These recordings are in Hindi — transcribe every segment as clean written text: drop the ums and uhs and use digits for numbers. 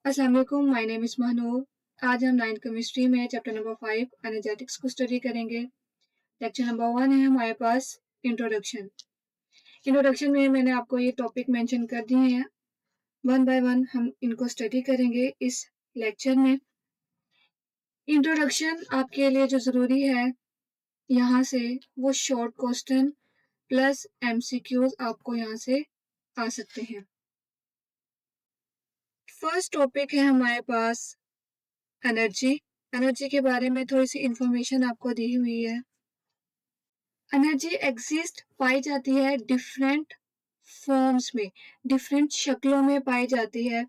अस्सलाम वालेकुम, माय नेम इज़ महनूर। आज हम 9th केमिस्ट्री में चैप्टर नंबर 5 एनर्जेटिक्स को स्टडी करेंगे। लेक्चर नंबर 1 है हमारे पास इंट्रोडक्शन। इंट्रोडक्शन में मैंने आपको ये टॉपिक मेंशन कर दिए हैं। वन बाय वन हम इनको स्टडी करेंगे इस लेक्चर में। इंट्रोडक्शन आपके लिए जो ज़रूरी है यहाँ से वो शॉर्ट क्वेश्चन प्लस एमसीक्यूज आपको यहाँ से आ सकते हैं। फर्स्ट टॉपिक है हमारे पास एनर्जी। एनर्जी के बारे में थोड़ी सी इंफॉर्मेशन आपको दी हुई है। एनर्जी एग्जिस्ट पाई जाती है डिफरेंट फॉर्म्स में, डिफरेंट शक्लों में पाई जाती है।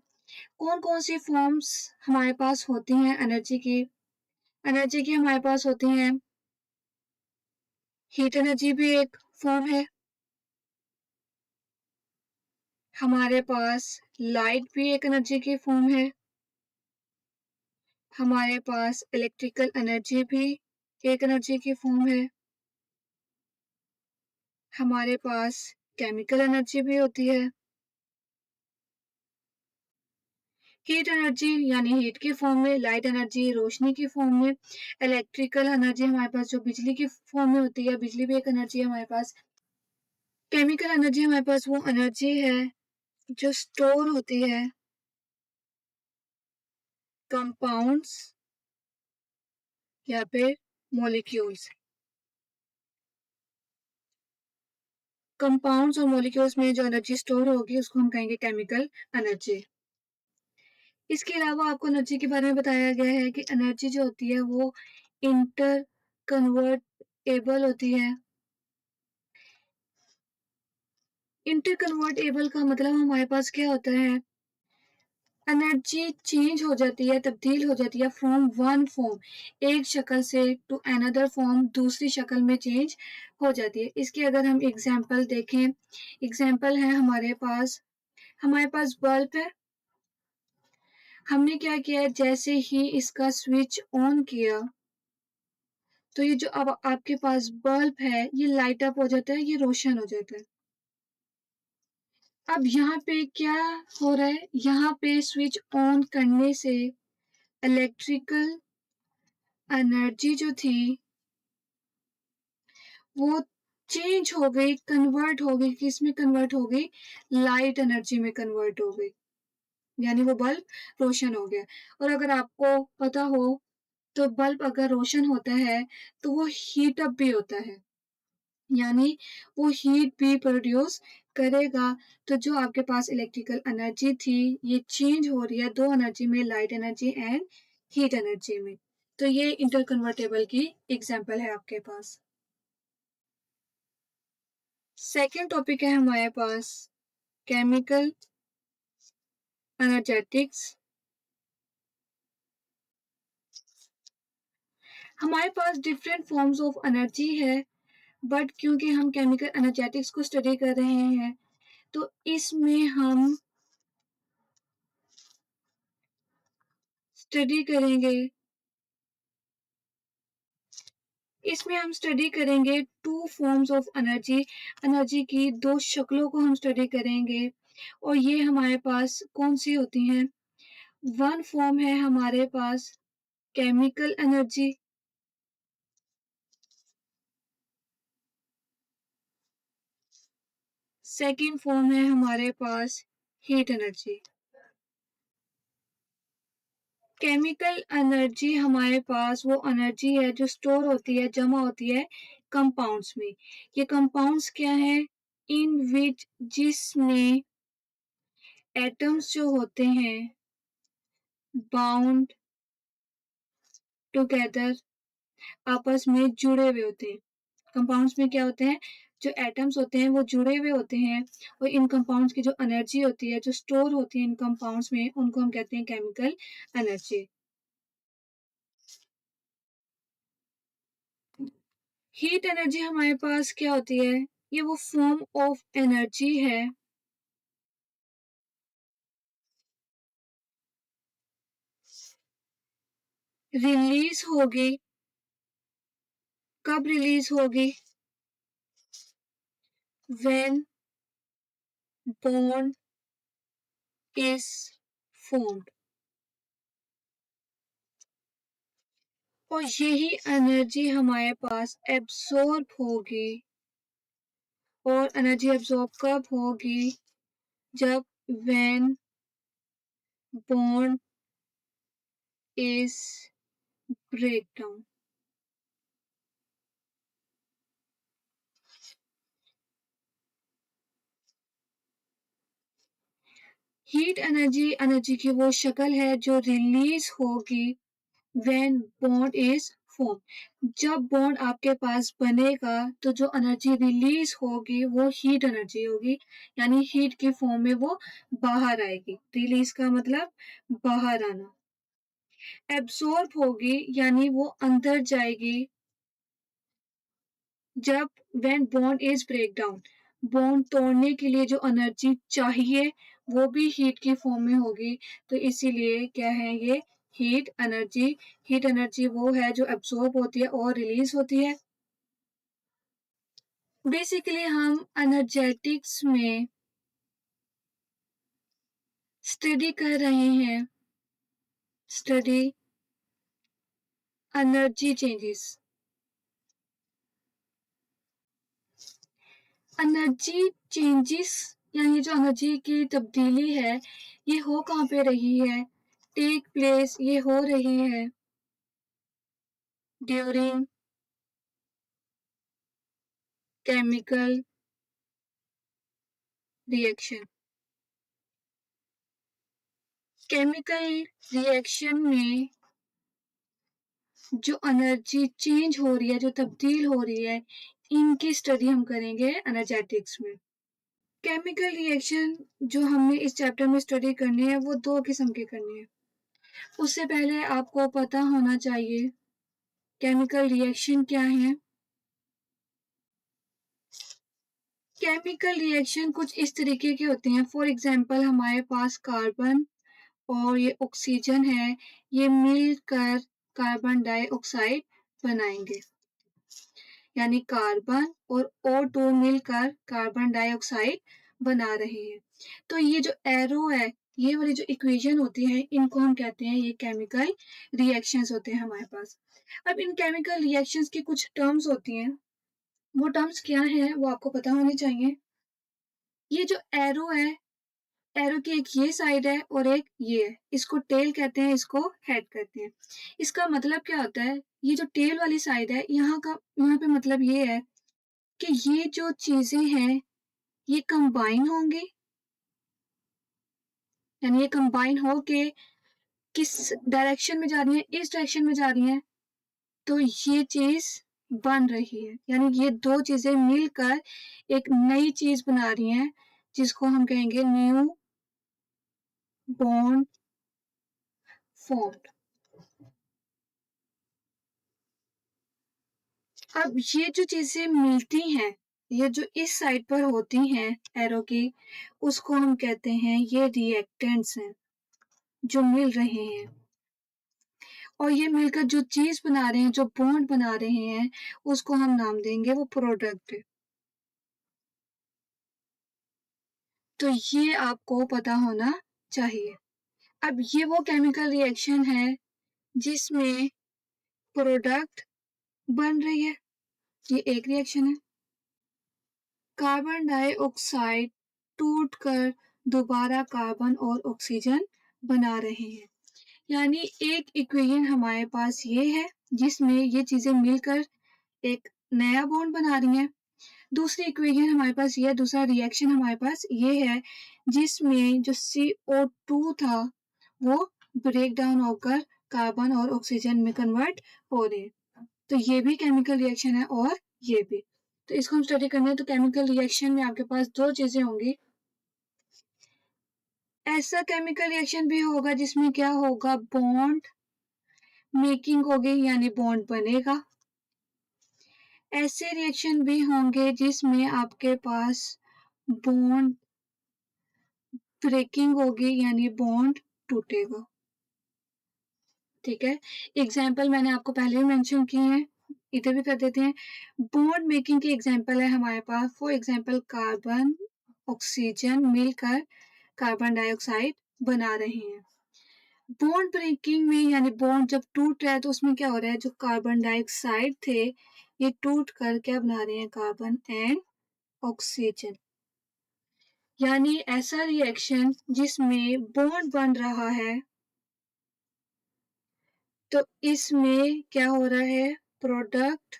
कौन कौन सी फॉर्म्स हमारे पास होती हैं एनर्जी की? एनर्जी की हमारे पास होती हैं हीट एनर्जी भी एक फॉर्म है, हमारे पास लाइट भी एक एनर्जी की फॉर्म है, हमारे पास इलेक्ट्रिकल एनर्जी भी एक एनर्जी की फॉर्म है, हमारे पास केमिकल एनर्जी भी होती है। हीट एनर्जी यानी हीट की फॉर्म में, लाइट एनर्जी रोशनी की फॉर्म में, इलेक्ट्रिकल एनर्जी हमारे पास जो बिजली की फॉर्म में होती है, बिजली भी एक एनर्जी है हमारे पास। केमिकल एनर्जी हमारे पास वो एनर्जी है जो स्टोर होती है कंपाउंड्स या फिर मॉलिक्यूल्स। कंपाउंड्स और मॉलिक्यूल्स में जो एनर्जी स्टोर होगी उसको हम कहेंगे केमिकल एनर्जी। इसके अलावा आपको एनर्जी के बारे में बताया गया है कि एनर्जी जो होती है वो इंटर कन्वर्टेबल होती है। इंटर कन्वर्टेबल का मतलब हमारे पास क्या होता है, एनर्जी चेंज हो जाती है, तब्दील हो जाती है फ्रॉम वन फॉर्म, एक शक्ल से टू अनदर फॉर्म, दूसरी शक्ल में चेंज हो जाती है। इसके अगर हम एग्जांपल देखें, एग्जांपल है हमारे पास बल्ब है। हमने क्या किया, जैसे ही इसका स्विच ऑन किया तो ये जो अब आपके पास बल्ब है ये लाइट अप हो जाता है, ये रोशन हो जाता है। अब यहाँ पे क्या हो रहा है, यहाँ पे स्विच ऑन करने से इलेक्ट्रिकल एनर्जी जो थी वो चेंज हो गई, कन्वर्ट हो गई, किसमें कन्वर्ट हो गई, लाइट एनर्जी में कन्वर्ट हो गई, यानी वो बल्ब रोशन हो गया। और अगर आपको पता हो तो बल्ब अगर रोशन होता है तो वो हीट अप भी होता है, यानी वो हीट भी प्रोड्यूस करेगा। तो जो आपके पास इलेक्ट्रिकल एनर्जी थी ये चेंज हो रही है दो एनर्जी में, light energy and heat energy में। तो ये इंटर कन्वर्टेबल की एग्जांपल है आपके पास। सेकेंड टॉपिक है हमारे पास केमिकल एनर्जेटिक्स। हमारे पास डिफरेंट फॉर्म्स ऑफ एनर्जी है, बट क्योंकि हम केमिकल एनर्जेटिक्स को स्टडी कर रहे हैं तो इसमें हम स्टडी करेंगे two forms of energy. Energy की दो शक्लों को हम स्टडी करेंगे और ये हमारे पास कौन सी होती हैं। वन फॉर्म है हमारे पास केमिकल एनर्जी, सेकेंड फॉर्म है हमारे पास हीट एनर्जी। केमिकल एनर्जी हमारे पास वो एनर्जी है जो स्टोर होती है, जमा होती है कंपाउंड्स में। ये कंपाउंड्स क्या है, इन विच जिसमें एटम्स जो होते हैं बाउंड टुगेदर, आपस में जुड़े हुए होते हैं। कंपाउंड्स में क्या होते हैं, जो एटम्स होते हैं वो जुड़े हुए होते हैं और इन कंपाउंड्स की जो एनर्जी होती है, जो स्टोर होती है इन कंपाउंड्स में, उनको हम कहते हैं केमिकल एनर्जी। हीट एनर्जी हमारे पास क्या होती है, ये वो फॉर्म ऑफ एनर्जी है रिलीज होगी। कब रिलीज होगी, व्हेन बॉन्ड इज फॉर्म्ड। और यही एनर्जी हमारे पास एब्सॉर्ब होगी। और एनर्जी एब्सॉर्ब कब होगी? जब when bond is break down. Heat energy की वो शक्ल है जो रिलीज होगी व्हेन बॉन्ड इज फॉर्म। जब बॉन्ड आपके पास बनेगा तो जो एनर्जी रिलीज होगी वो हीट एनर्जी होगी, यानी हीट की फॉर्म में वो बाहर आएगी। रिलीज का मतलब बाहर आना। एब्सॉर्ब होगी यानी वो अंदर जाएगी जब when bond is break down. Bond तोड़ने के लिए जो एनर्जी चाहिए वो भी हीट की फॉर्म में होगी, तो इसीलिए क्या है ये हीट एनर्जी। हीट एनर्जी वो है जो एब्सॉर्ब होती है और रिलीज होती है। बेसिकली हम एनर्जेटिक्स में स्टडी कर रहे हैं, study energy changes. Energy changes यानी जो एनर्जी की तब्दीली है ये हो कहाँ पे रही है? टेक प्लेस ये हो रही है during chemical reaction. Chemical reaction में जो एनर्जी चेंज हो रही है, जो तब्दील हो रही है, इनकी स्टडी हम करेंगे एनर्जेटिक्स में। केमिकल रिएक्शन जो हमने इस चैप्टर में स्टडी करनी है वो दो किस्म की करनी है। उससे पहले आपको पता होना चाहिए केमिकल रिएक्शन क्या है। केमिकल रिएक्शन कुछ इस तरीके के होते हैं। फॉर एग्जाम्पल हमारे पास कार्बन और ये ऑक्सीजन है, ये मिलकर कार्बन डाइऑक्साइड बनाएंगे, यानी कार्बन और O2 मिलकर कार्बन डाइऑक्साइड बना रहे हैं। तो ये जो एरो है, ये वाली जो इक्वेशन होती है, इनको हम कहते हैं ये केमिकल रिएक्शंस होते हैं हमारे पास। अब इन केमिकल रिएक्शंस की कुछ टर्म्स होती हैं, वो टर्म्स क्या हैं वो आपको पता होनी चाहिए। ये जो एरो है, एरो की एक ये साइड है और एक ये है, इसको टेल कहते हैं, इसको हेड कहते हैं। इसका मतलब क्या होता है? ये जो टेल वाली साइड है, यहाँ पे मतलब ये है कि ये जो चीजें हैं ये कंबाइन होंगी, यानी ये कंबाइन होके किस डायरेक्शन में जा रही है? इस डायरेक्शन में जा रही है, तो ये चीज बन रही है, यानी ये दो चीजें मिलकर एक नई चीज बना रही हैं जिसको हम कहेंगे न्यू बॉन्ड फॉर्म्ड। अब ये जो चीजें मिलती हैं, ये जो इस साइड पर होती हैं एरो की, उसको हम कहते हैं ये रिएक्टेंट्स हैं जो मिल रहे हैं। और ये मिलकर जो चीज बना रहे हैं, जो बॉन्ड बना रहे हैं, उसको हम नाम देंगे वो प्रोडक्ट। तो ये आपको पता होना चाहिए। अब ये वो केमिकल रिएक्शन है जिसमें प्रोडक्ट बन रही है, ये एक रिएक्शन है। कार्बन डाइऑक्साइड टूटकर दोबारा कार्बन और ऑक्सीजन बना रहे हैं, यानी एक इक्वेशन हमारे पास ये है जिसमें ये चीजें मिलकर एक नया बॉन्ड बना रही हैं। दूसरी इक्वेशन हमारे पास ये है, दूसरा रिएक्शन हमारे पास ये है जिसमें जो CO2 था वो ब्रेक डाउन होकर कार्बन और ऑक्सीजन में कन्वर्ट हो रहे हैं। तो ये भी केमिकल रिएक्शन है और ये भी। तो इसको हम स्टडी करना है, तो केमिकल रिएक्शन में आपके पास दो चीजें होंगी। ऐसा केमिकल रिएक्शन भी होगा जिसमें क्या होगा? बॉन्ड मेकिंग होगी, यानी बॉन्ड बनेगा। ऐसे रिएक्शन भी होंगे जिसमें आपके पास बॉन्ड ब्रेकिंग होगी, यानी बॉन्ड टूटेगा। ठीक है, एग्जाम्पल मैंने आपको पहले भी मेंशन किए हैं, इधर भी कर देते हैं। बॉन्ड मेकिंग की एग्जाम्पल है हमारे पास, फॉर एग्जाम्पल कार्बन ऑक्सीजन मिलकर कार्बन डाइऑक्साइड बना रहे हैं। बॉन्ड ब्रेकिंग में यानी बॉन्ड जब टूट रहा है तो उसमें क्या हो रहा है, जो कार्बन डाइऑक्साइड थे ये टूट कर क्या बना रहे हैं, कार्बन एंड ऑक्सीजन। यानी ऐसा रिएक्शन जिसमें बॉन्ड बन रहा है तो इसमें क्या हो रहा है, प्रोडक्ट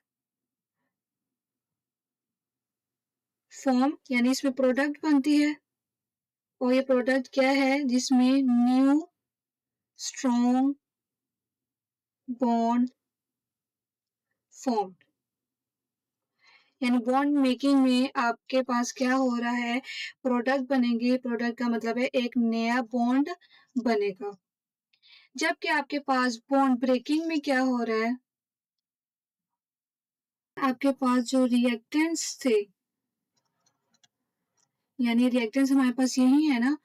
फॉर्म, यानी इसमें प्रोडक्ट बनती है। और ये प्रोडक्ट क्या है, जिसमें न्यू स्ट्रॉन्ग बॉन्ड फॉर्म। यानी बॉन्ड मेकिंग में आपके पास क्या हो रहा है, प्रोडक्ट बनेंगे। प्रोडक्ट का मतलब है एक नया बॉन्ड बनेगा। जबकि आपके पास बॉन्ड ब्रेकिंग में क्या हो रहा है, आपके पास जो रिएक्टेंट्स थे, यानी रिएक्टेंट्स हमारे पास यही है ना,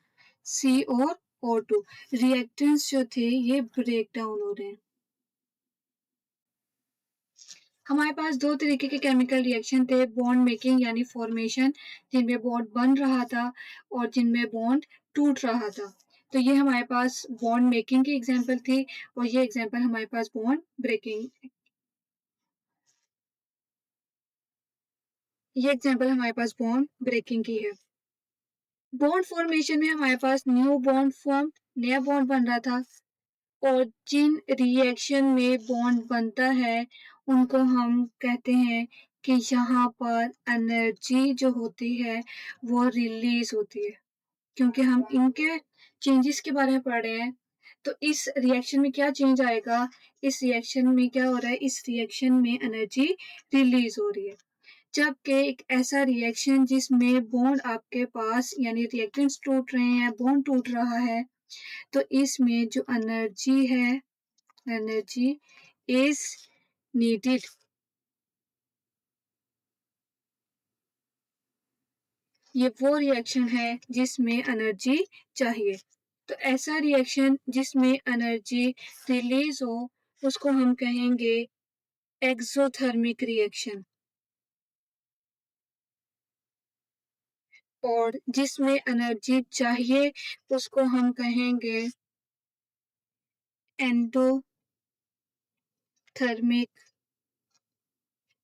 सी और O2, रिएक्टेंट्स जो थे ये ब्रेक डाउन हो रहे हैं। हमारे पास दो तरीके के केमिकल रिएक्शन थे, बॉन्ड मेकिंग यानी फॉर्मेशन, जिनमें बॉन्ड बन रहा था और जिनमें बॉन्ड टूट रहा था। तो ये हमारे पास बॉन्ड मेकिंग की एग्जांपल थी और ये एग्जांपल हमारे पास बॉन्ड ब्रेकिंग, ये एग्जांपल हमारे पास बॉन्ड ब्रेकिंग की है। बॉन्ड फॉर्मेशन में हमारे पास न्यू बॉन्ड फॉर्म, नया बॉन्ड बन रहा था। और जिन रिएक्शन में बॉन्ड बनता है उनको हम कहते हैं कि यहाँ पर एनर्जी जो होती है वो रिलीज होती है। क्योंकि हम इनके चेंजेस के बारे में पढ़ रहे हैं तो इस रिएक्शन में क्या चेंज आएगा, इस रिएक्शन में क्या हो रहा है, इस रिएक्शन में एनर्जी रिलीज हो रही है। जबकि एक ऐसा रिएक्शन जिसमें बॉन्ड आपके पास यानी रिएक्टेंट्स टूट रहे हैं, बॉन्ड टूट रहा है, तो इसमें जो एनर्जी है, एनर्जी इज नीडेड। ये वो रिएक्शन है जिसमें एनर्जी चाहिए। तो ऐसा रिएक्शन जिसमें एनर्जी रिलीज हो उसको हम कहेंगे एक्सोथर्मिक रिएक्शन। और जिसमें एनर्जी चाहिए उसको हम कहेंगे एंडोथर्मिक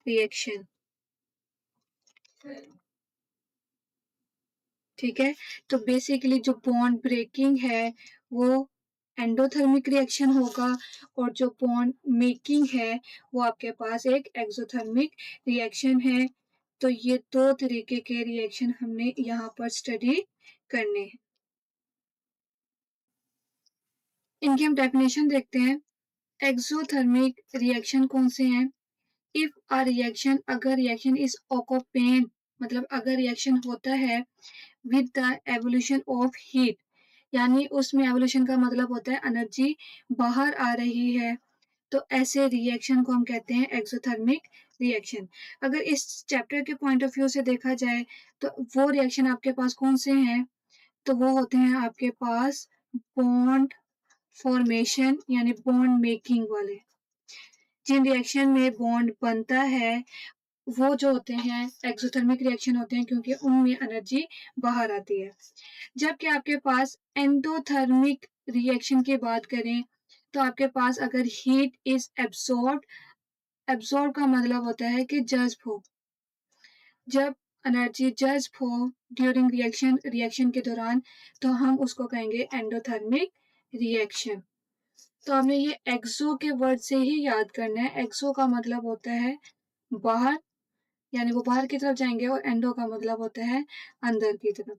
रिएक्शन। ठीक है, तो बेसिकली जो बॉन्ड ब्रेकिंग है वो एंडोथर्मिक रिएक्शन होगा और जो बॉन्ड मेकिंग है वो आपके पास एक एक्सोथर्मिक रिएक्शन है। तो ये दो तरीके के रिएक्शन हमने यहाँ पर स्टडी करने हैं। इनकी हम डेफिनेशन देखते हैं। एक्सोथर्मिक रिएक्शन कौन से हैं, इफ अ रिएक्शन, अगर रिएक्शन इज ऑकोपेन, मतलब अगर रिएक्शन होता है with the evolution of heat, यानी उसमें एवोल्यूशन का मतलब होता है एनर्जी बाहर आ रही है, तो ऐसे रिएक्शन को हम कहते हैं एक्सोथर्मिक रिएक्शन। अगर इस चैप्टर के पॉइंट ऑफ व्यू से देखा जाए तो वो रिएक्शन आपके पास कौन से हैं, तो वो होते हैं आपके पास बॉन्ड फॉर्मेशन यानी बॉन्ड मेकिंग वाले। जिन रिएक्शन में बॉन्ड बनता है वो जो होते हैं एक्सोथर्मिक रिएक्शन होते हैं क्योंकि उनमें एनर्जी बाहर आती है। जबकि आपके पास एंडोथर्मिक रिएक्शन की बात करें तो आपके पास अगर हीट इज एब्सॉर्ब, एब्सॉर्ब का मतलब होता है कि जज्ब हो, जब एनर्जी जज्ब हो ड्यूरिंग रिएक्शन, रिएक्शन के दौरान, तो हम उसको कहेंगे एंडोथर्मिक रिएक्शन। तो हमें ये एक्सो के वर्ड से ही याद करना है। एक्सो का मतलब होता है बाहर, यानी वो बाहर की तरफ जाएंगे, और एंडो का मतलब होता है अंदर की तरफ।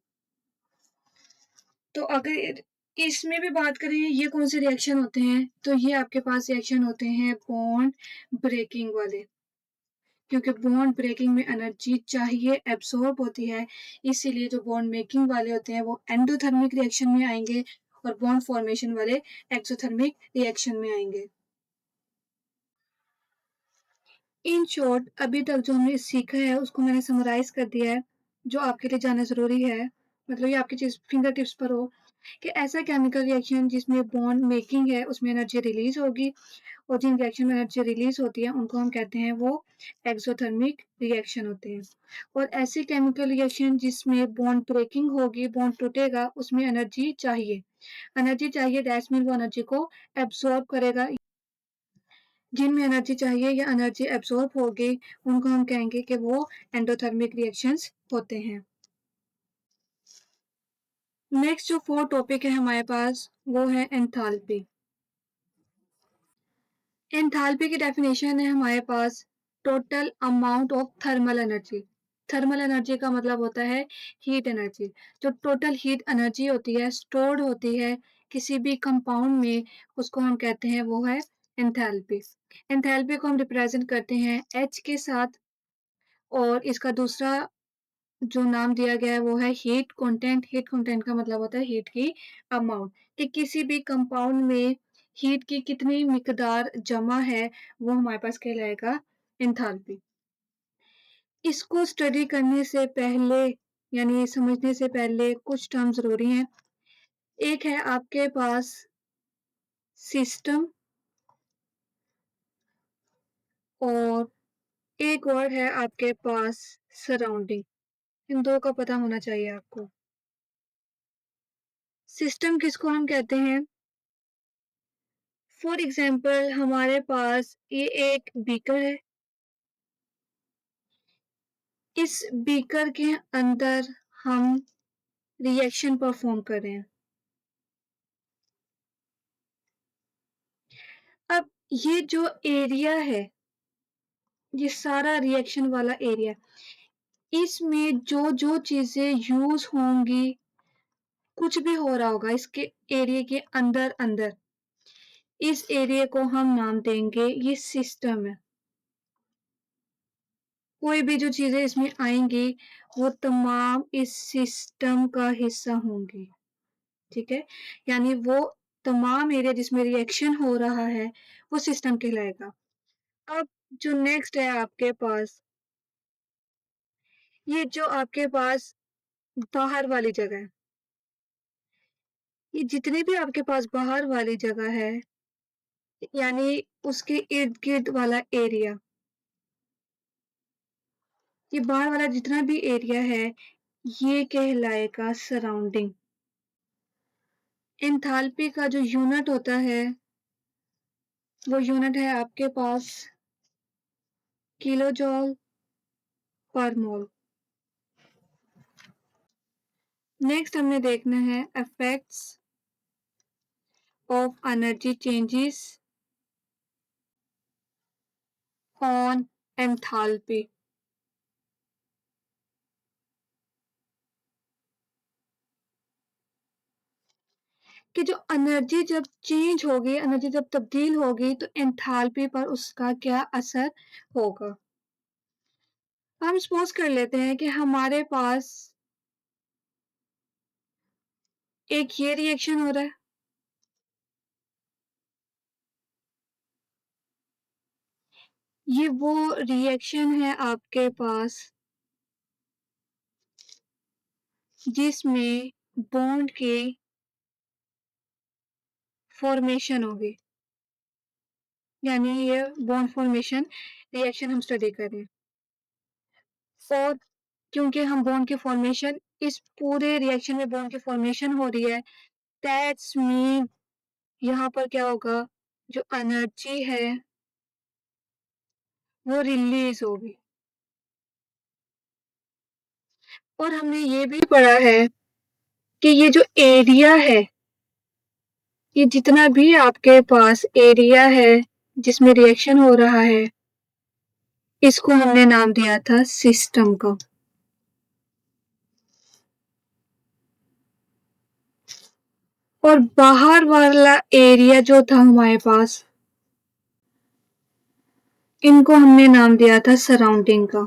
तो अगर इसमें भी बात करें ये कौन से रिएक्शन होते हैं, तो ये आपके पास रिएक्शन होते हैं बॉन्ड ब्रेकिंग वाले। क्योंकि बॉन्ड ब्रेकिंग में एनर्जी चाहिए, एब्सॉर्ब होती है, इसीलिए जो बॉन्ड मेकिंग वाले होते हैं वो एंडोथर्मिक रिएक्शन में आएंगे और बॉन्ड फॉर्मेशन वाले एक्सोथर्मिक रिएक्शन में आएंगे। इन शॉर्ट अभी तक जो हमने सीखा है उसको मैंने समराइज कर दिया है, जो आपके लिए जानना जरूरी है मतलब ये आपकी चीज फिंगर टिप्स पर हो कि ऐसा केमिकल रिएक्शन जिसमें बॉन्ड मेकिंग है उसमें एनर्जी रिलीज होगी, और जिन रिएक्शन में एनर्जी रिलीज होती है उनको हम कहते हैं वो एक्सोथर्मिक रिएक्शन होते हैं। और ऐसी केमिकल रिएक्शन जिसमें बॉन्ड ब्रेकिंग होगी, बॉन्ड टूटेगा, उसमें एनर्जी चाहिए। एनर्जी चाहिए दैट्स मीन वो एनर्जी को एब्सॉर्ब करेगा। जिनमें एनर्जी चाहिए या एनर्जी एब्सॉर्ब होगी उनको हम कहेंगे कि वो एंडोथर्मिक रिएक्शंस होते हैं। नेक्स्ट जो 4 टॉपिक है हमारे पास वो है एंथैल्पी। एंथैल्पी की डेफिनेशन है हमारे पास total amount of thermal energy. Thermal energy का मतलब होता है हीट एनर्जी। जो टोटल हीट एनर्जी होती है, स्टोर्ड होती है किसी भी कंपाउंड में, उसको हम कहते हैं वो है एंथैल्पी। एंथैल्पी को हम रिप्रेजेंट करते हैं H के साथ, और इसका दूसरा जो नाम दिया गया है वो है हीट कंटेंट। हीट कंटेंट का मतलब होता है हीट की अमाउंट, कि किसी भी कंपाउंड में हीट की कितनी मिकदार जमा है वो हमारे पास कहलाएगा एंथैल्पी। इसको स्टडी करने से पहले यानी समझने से पहले कुछ टर्म जरूरी हैं। एक है आपके पास सिस्टम, और एक और है आपके पास सराउंडिंग। इन दो का पता होना चाहिए आपको। सिस्टम किसको हम कहते हैं? फॉर एग्जाम्पल हमारे पास ये एक बीकर है, इस बीकर के अंदर हम रिएक्शन परफॉर्म कर रहे हैं। अब ये जो एरिया है, ये सारा रिएक्शन वाला एरिया, इसमें जो जो चीजें यूज होंगी, कुछ भी हो रहा होगा इसके एरिया के अंदर अंदर, इस एरिया को हम नाम देंगे ये सिस्टम है। कोई भी जो चीजें इसमें आएंगी वो तमाम इस सिस्टम का हिस्सा होंगी। ठीक है, यानी वो तमाम एरिया जिसमें रिएक्शन हो रहा है वो सिस्टम कहलाएगा। अब जो नेक्स्ट है आपके पास, ये जो आपके पास बाहर वाली जगह है, ये जितनी भी आपके पास बाहर वाली जगह है यानी उसके इर्द गिर्द वाला एरिया, ये बाहर वाला जितना भी एरिया है ये कहलाएगा सराउंडिंग। एंथैल्पी का जो यूनिट होता है वो यूनिट है आपके पास किलो जॉल पर मोल। नेक्स्ट हमने देखना है effects of energy changes on enthalpy. कि जो एनर्जी जब चेंज होगी, एनर्जी जब तब्दील होगी तो एंथैल्पी पर उसका क्या असर होगा। हम सपोज कर लेते हैं कि हमारे पास एक ये रिएक्शन हो रहा है, ये वो रिएक्शन है आपके पास जिसमें बॉन्ड की फॉर्मेशन होगी, यानी ये बॉन्ड फॉर्मेशन रिएक्शन हम स्टडी कर रहे हैं। और क्योंकि हम बॉन्ड की फॉर्मेशन, इस पूरे रिएक्शन में बॉन्ड की फॉर्मेशन हो रही है, दैट्स मीन यहाँ पर क्या होगा, जो एनर्जी है वो रिलीज होगी। और हमने ये भी पढ़ा है कि ये जो एरिया है, ये जितना भी आपके पास एरिया है जिसमें रिएक्शन हो रहा है, इसको हमने नाम दिया था सिस्टम को। और बाहर वाला एरिया जो था हमारे पास, इनको हमने नाम दिया था सराउंडिंग का।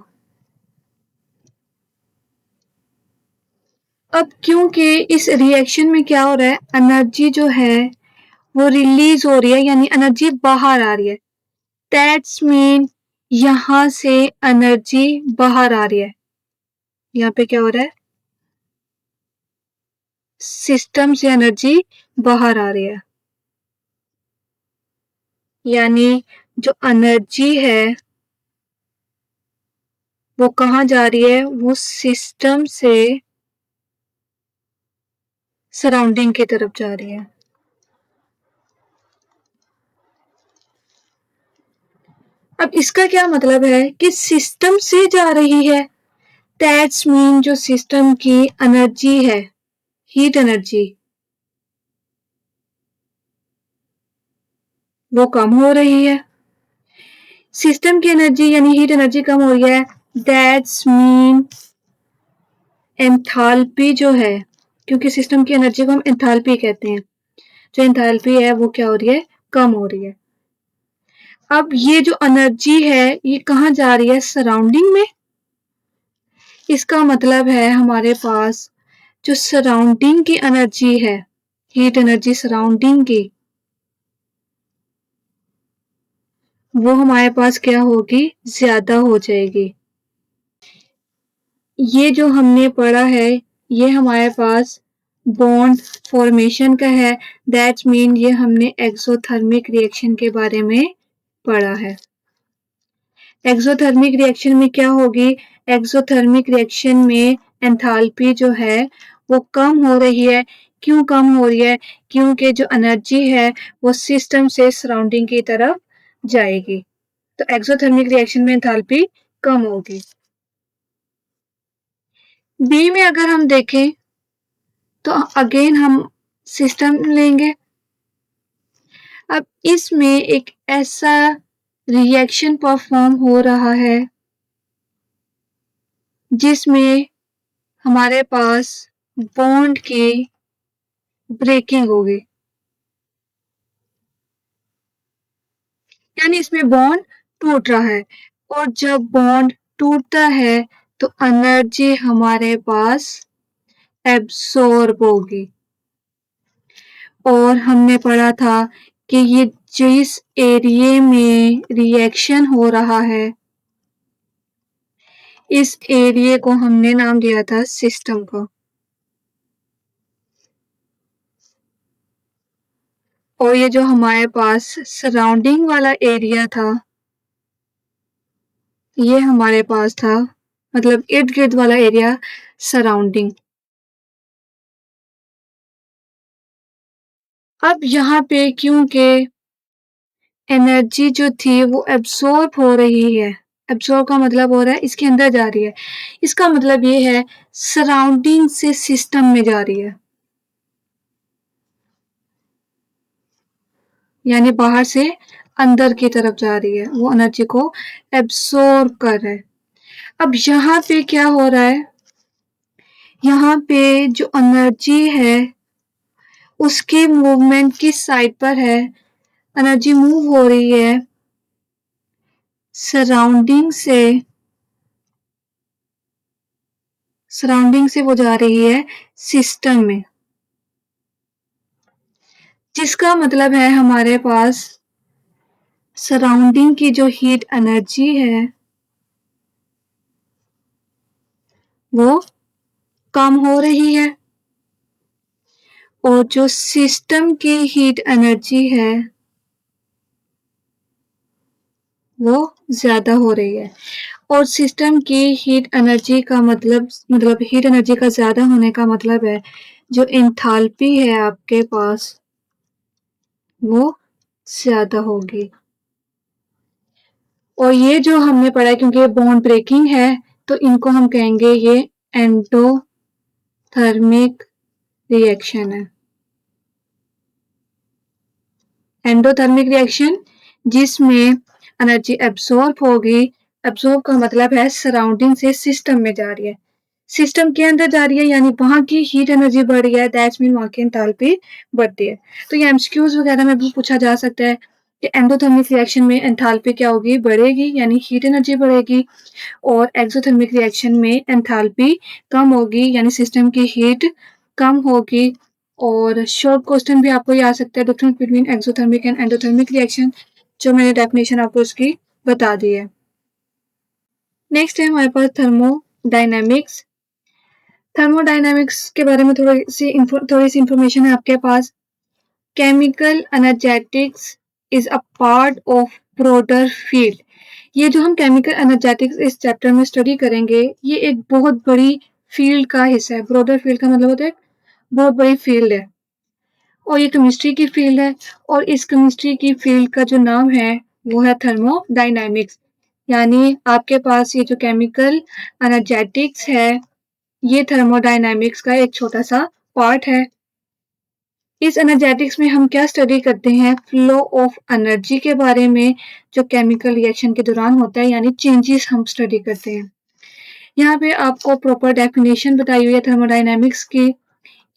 अब क्योंकि इस रिएक्शन में क्या हो रहा है, एनर्जी जो है वो रिलीज हो रही है, यानी एनर्जी बाहर आ रही है, दैट्स मीन यहां से एनर्जी बाहर आ रही है। यहाँ पे क्या हो रहा है, सिस्टम से एनर्जी बाहर आ रही है, यानी जो एनर्जी है वो कहाँ जा रही है, वो सिस्टम से सराउंडिंग की तरफ जा रही है। अब इसका क्या मतलब है कि सिस्टम से जा रही है, दैट्स मीन जो सिस्टम की एनर्जी है, हीट एनर्जी, वो कम हो रही है। सिस्टम की एनर्जी यानी हीट एनर्जी कम हो रही है, दैट्स मीन एंथैल्पी जो है, क्योंकि सिस्टम की एनर्जी को हम एंथैल्पी कहते हैं, जो एंथैल्पी है वो क्या हो रही है, कम हो रही है। अब ये जो एनर्जी है ये कहाँ जा रही है, सराउंडिंग में। इसका मतलब है हमारे पास जो सराउंडिंग की एनर्जी है, हीट एनर्जी सराउंडिंग की, वो हमारे पास क्या होगी, ज्यादा हो जाएगी। ये जो हमने पढ़ा है ये हमारे पास बॉन्ड फॉर्मेशन का है, दैट्स मीन ये हमने एक्सोथर्मिक रिएक्शन के बारे में पढ़ा है। एक्सोथर्मिक रिएक्शन में क्या होगी, एक्सोथर्मिक रिएक्शन में एंथैल्पी जो है वो कम हो रही है। क्यों कम हो रही है, क्योंकि जो एनर्जी है वो सिस्टम से सराउंडिंग की तरफ जाएगी, तो एक्सोथर्मिक रिएक्शन में एंथैल्पी कम होगी। बी में अगर हम देखें तो अगेन हम सिस्टम लेंगे। अब इसमें एक ऐसा रिएक्शन परफॉर्म हो रहा है जिसमें हमारे पास बॉन्ड की ब्रेकिंग होगी, यानी इसमें बॉन्ड टूट रहा है, और जब बॉन्ड टूटता है तो एनर्जी हमारे पास एब्सॉर्ब होगी। और हमने पढ़ा था कि ये जिस एरिया में रिएक्शन हो रहा है इस एरिया को हमने नाम दिया था सिस्टम को, और ये जो हमारे पास सराउंडिंग वाला एरिया था ये हमारे पास था, मतलब इर्द गिर्द वाला एरिया सराउंडिंग। अब यहाँ पे क्योंकि एनर्जी जो थी वो एब्सॉर्ब हो रही है, एब्सॉर्ब का मतलब हो रहा है इसके अंदर जा रही है, इसका मतलब ये है सराउंडिंग से सिस्टम में जा रही है, यानी बाहर से अंदर की तरफ जा रही है, वो एनर्जी को एब्सॉर्ब कर रहा है। अब यहाँ पे क्या हो रहा है, यहाँ पे जो एनर्जी है उसकी मूवमेंट किस साइड पर है, एनर्जी मूव हो रही है सराउंडिंग से वो जा रही है सिस्टम में, जिसका मतलब है हमारे पास सराउंडिंग की जो हीट एनर्जी है वो कम हो रही है, और जो सिस्टम की हीट एनर्जी है वो ज्यादा हो रही है। और सिस्टम की हीट एनर्जी का मतलब हीट एनर्जी का ज्यादा होने का मतलब है जो एंथैल्पी है आपके पास वो ज्यादा होगी। और ये जो हमने पढ़ा है क्योंकि ये बॉन्ड ब्रेकिंग है तो इनको हम कहेंगे ये एंडोथर्मिक रिएक्शन है। एंडोथर्मिक रिएक्शन जिसमें एनर्जी एब्सॉर्ब होगी, एब्सॉर्ब का मतलब है सराउंडिंग से सिस्टम में जा रही है, सिस्टम के अंदर जा रही है यानी वहां की हीट एनर्जी बढ़ रही है, दैट्स मीन वहां की एंथैल्पी बढ़ती है। तो ये एमसीक्यूज वगैरह में भी पूछा जा सकता है कि एंडोथर्मिक रिएक्शन में एंथैल्पी क्या होगी, बढ़ेगी यानी हीट एनर्जी बढ़ेगी, और एक्सोथर्मिक रिएक्शन में एंथैल्पी कम होगी यानी सिस्टम की हीट कम होगी। और शॉर्ट क्वेश्चन भी आपको ये आ सकता है, difference between exothermic and endothermic reaction, जो मैंने डेफिनेशन आपको उसकी बता दी है। नेक्स्ट है हमारे पास थर्मोडायनेमिक्स। थर्मोडायनामिक्स के बारे में थोड़ी सी इंफॉर्मेशन है आपके पास। Chemical energetics is a part of broader field. ये जो हम केमिकल एनर्जेटिक्स इस चैप्टर में स्टडी करेंगे, ये एक बहुत बड़ी फील्ड का हिस्सा है। ब्रॉडर फील्ड का मतलब होता है बहुत बड़ी फील्ड है, और ये केमिस्ट्री की फील्ड है। और इस केमिस्ट्री की फील्ड का जो नाम है वो है थर्मोडायनामिक्स। यानी आपके पास ये जो केमिकल एनर्जेटिक्स है, ये थर्मोडायनामिक्स का एक छोटा सा पार्ट है। इस एनर्जेटिक्स में हम क्या स्टडी करते हैं? फ्लो ऑफ एनर्जी के बारे में, जो केमिकल रिएक्शन के दौरान होता है, यानी चेंजेस हम स्टडी करते हैं। यहाँ पे आपको प्रॉपर डेफिनेशन बताई हुई है थर्मोडायनामिक्स की।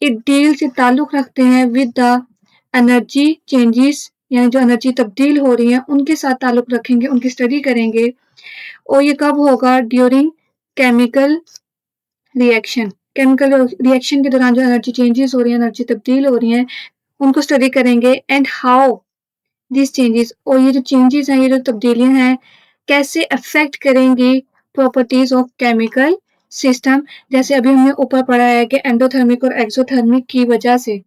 इट डील से ताल्लुक रखते हैं विद द एनर्जी चेंजेस, यानी जो एनर्जी तब्दील हो रही है उनके साथ ताल्लुक रखेंगे, उनकी स्टडी करेंगे। और ये कब होगा? During chemical reaction. Chemical reaction के दौरान जो एनर्जी चेंजेस हो रही है, एनर्जी तब्दील हो रही है, उनको स्टडी करेंगे। एंड हाउ दिस चेंजेस, और ये जो चेंजेस हैं, ये जो तब्दीलियां हैं, कैसे अफेक्ट करेंगी प्रॉपर्टीज ऑफ केमिकल सिस्टम। जैसे अभी हमने ऊपर पढ़ा है कि एंडोथर्मिक और एक्सोथर्मिक की वजह से,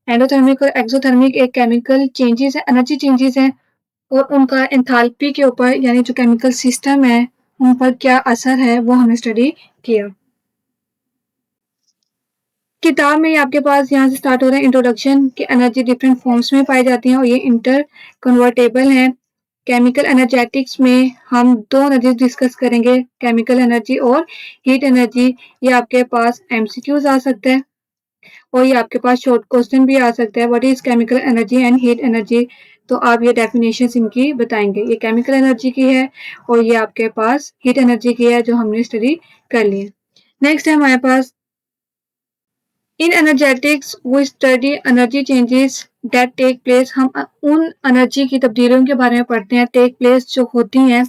एंडोथर्मिक और एक्सोथर्मिक एक केमिकल चेंजेस है, एनर्जी चेंजेस हैं, और उनका एंथैल्पी के ऊपर, यानी जो केमिकल सिस्टम है उन पर क्या असर है, वो हमने स्टडी किया। किताब में आपके पास यहाँ से स्टार्ट हो रहा है इंट्रोडक्शन कि एनर्जी डिफरेंट फॉर्म्स में पाई जाती हैं और ये इंटर कन्वर्टेबल हैं। केमिकल एनर्जेटिक्स में हम दो एनर्जी डिस्कस करेंगे, केमिकल एनर्जी और हीट एनर्जी। ये आपके पास एमसीक्यूज आ सकता है और ये आपके पास शॉर्ट क्वेश्चन भी आ सकता है। What is chemical energy and heat energy? तो आप ये डेफिनेशन इनकी बताएंगे। ये केमिकल एनर्जी की है और ये आपके पास हीट एनर्जी की है, जो हमने स्टडी कर ली है। नेक्स्ट है हमारे पास in energetics we study energy changes that take place. हम उन एनर्जी की तब्दीलियों के बारे में पढ़ते हैं, टेक प्लेस जो होती हैं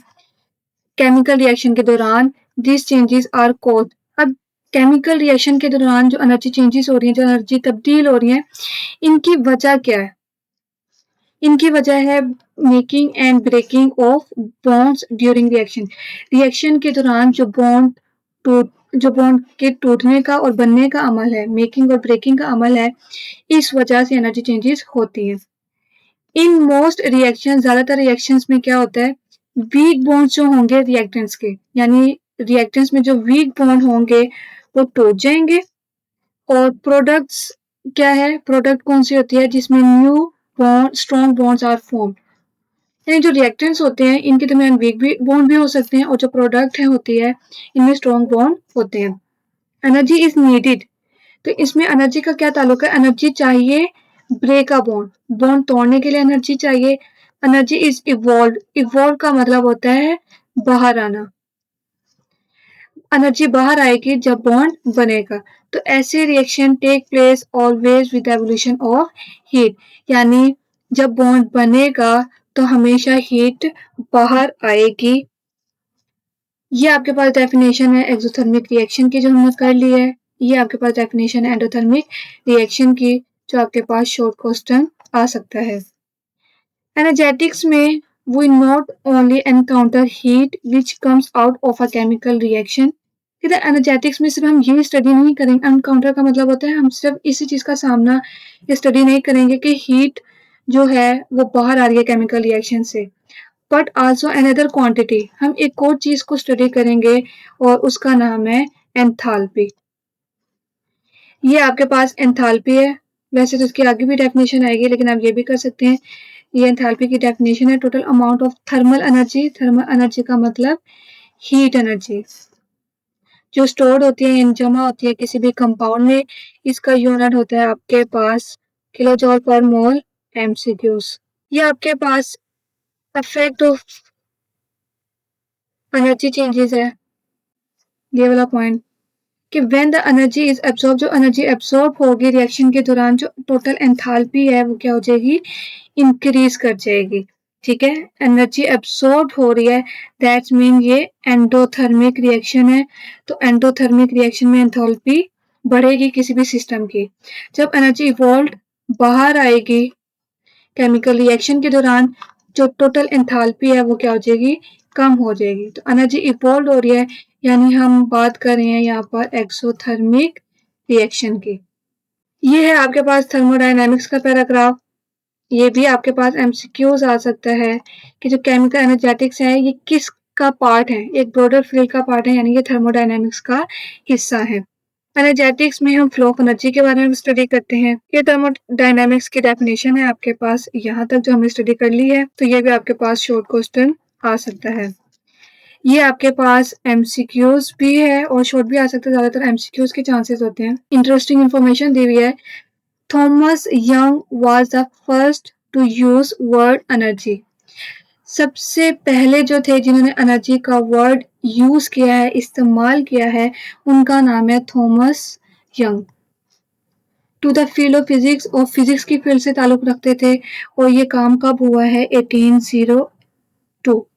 केमिकल रिएक्शन के दौरान। This changes are called. अब केमिकल रिएक्शन के दौरान जो एनर्जी चेंजेस हो रही हैं, जो एनर्जी तब्दील हो रही है, इनकी वजह क्या है? इनकी वजह है making and breaking of bonds during reaction. Reaction के दौरान जो बॉन्ड के टूटने का और बनने का अमल है, मेकिंग और ब्रेकिंग का अमल है, इस वजह से एनर्जी चेंजेस होती हैं। इन मोस्ट रिएक्शन, ज्यादातर रिएक्शंस में क्या होता है? वीक बॉन्ड्स जो होंगे रिएक्टेंट्स के, यानी रिएक्टेंट्स में जो वीक बॉन्ड होंगे वो टूट जाएंगे। और प्रोडक्ट्स क्या है? प्रोडक्ट कौन सी होती है? जिसमें new bond, strong bonds are form. यानी जो रिएक्टेंट्स होते हैं इनके दरमियान वीक भी बॉन्ड भी हो सकते हैं, और जो प्रोडक्ट है होती है इनमें स्ट्रॉन्ग बॉन्ड होते हैं। Energy is needed. तो इसमें एनर्जी का क्या ताल्लुक है? एनर्जी चाहिए ब्रेक अ बॉन्ड, बॉन्ड तोड़ने के लिए एनर्जी चाहिए। Energy is evolve. इवॉल्व का मतलब होता है बाहर आना। एनर्जी बाहर आएगी जब बॉन्ड बनेगा। तो ऐसे reaction take place always with evolution of heat. यानी जब बॉन्ड बनेगा तो हमेशा हीट बाहर आएगी। ये आपके पास डेफिनेशन है एक्सोथर्मिक रिएक्शन की, जो हमने कर ली है। ये आपके पास डेफिनेशन है एंडोथर्मिक रिएक्शन की, जो आपके पास शॉर्ट क्वेश्चन आ सकता है। एनर्जेटिक्स में we not only encounter heat which comes out of a chemical reaction। इधर एनर्जेटिक्स में सिर्फ हम ये स्टडी नहीं करेंगे। एनकाउंटर का मतलब होता है हम सिर्फ इसी चीज का सामना, स्टडी नहीं करेंगे कि हीट जो है वो बाहर आ रही है केमिकल रिएक्शन से, बट आल्सो अनदर क्वांटिटी। हम एक और चीज को स्टडी करेंगे और उसका नाम है एंथैल्पी। ये आपके पास एंथैल्पी है। वैसे तो इसकी आगे भी डेफिनेशन आएगी, लेकिन आप ये भी कर सकते हैं। ये एंथैल्पी की डेफिनेशन है total amount of thermal energy. Thermal energy का मतलब हीट एनर्जी जो स्टोर्ड होती है, जमा होती है किसी भी कंपाउंड में। इसका यूनिट होता है आपके पास किलो जॉल पर मोल एमसीक्यूज। ये आपके पास इफेक्ट ऑफ एनर्जी चेंजेस है, ये वाला पॉइंट कि when the energy is absorb, जो एनर्जी एब्सॉर्ब होगी रिएक्शन के दौरान, जो टोटल एंथैल्पी है वो क्या हो जाएगी? इंक्रीज कर जाएगी। ठीक है, एनर्जी एब्सॉर्ब हो रही है, दैट्स मीन ये एंडोथर्मिक रिएक्शन है। तो एंडोथर्मिक रिएक्शन में एंथैल्पी बढ़ेगी किसी भी सिस्टम की। जब एनर्जी इवॉल्व बाहर आएगी केमिकल रिएक्शन के दौरान, जो टोटल एंथैल्पी है वो क्या हो जाएगी? कम हो जाएगी। तो एनर्जी इवॉल्व हो रही है, यानी हम बात कर रहे हैं यहाँ पर एक्सोथर्मिक रिएक्शन की। ये है आपके पास थर्मोडायनामिक्स का पैराग्राफ। ये भी आपके पास एमसीक्यूज आ सकता है कि जो केमिकल एनर्जेटिक्स है ये किसका पार्ट है, एक ब्रॉडर फील्ड का पार्ट है, यानी ये थर्मोडायनामिक्स का हिस्सा है। एनर्जेटिक्स में हम फ्लो ऑफ एनर्जी के बारे में स्टडी करते हैं। ये थर्मोडायनामिक्स की डेफिनेशन है आपके पास यहाँ तक जो हमने स्टडी कर ली है, तो ये भी आपके पास शॉर्ट क्वेश्चन आ सकता है। ये आपके पास एमसीक्यूज भी है और शॉर्ट भी आ सकता है, ज्यादातर एमसीक्यूज के चांसेस होते हैं। इंटरेस्टिंग इंफॉर्मेशन दी हुई है। Thomas Young was the first to use word energy. सबसे पहले जो थे जिन्होंने एनर्जी का वर्ड यूज किया है, इस्तेमाल किया है, उनका नाम है Thomas Young. To the field of physics, और फिजिक्स की फील्ड से ताल्लुक रखते थे, और ये काम कब हुआ है 1802।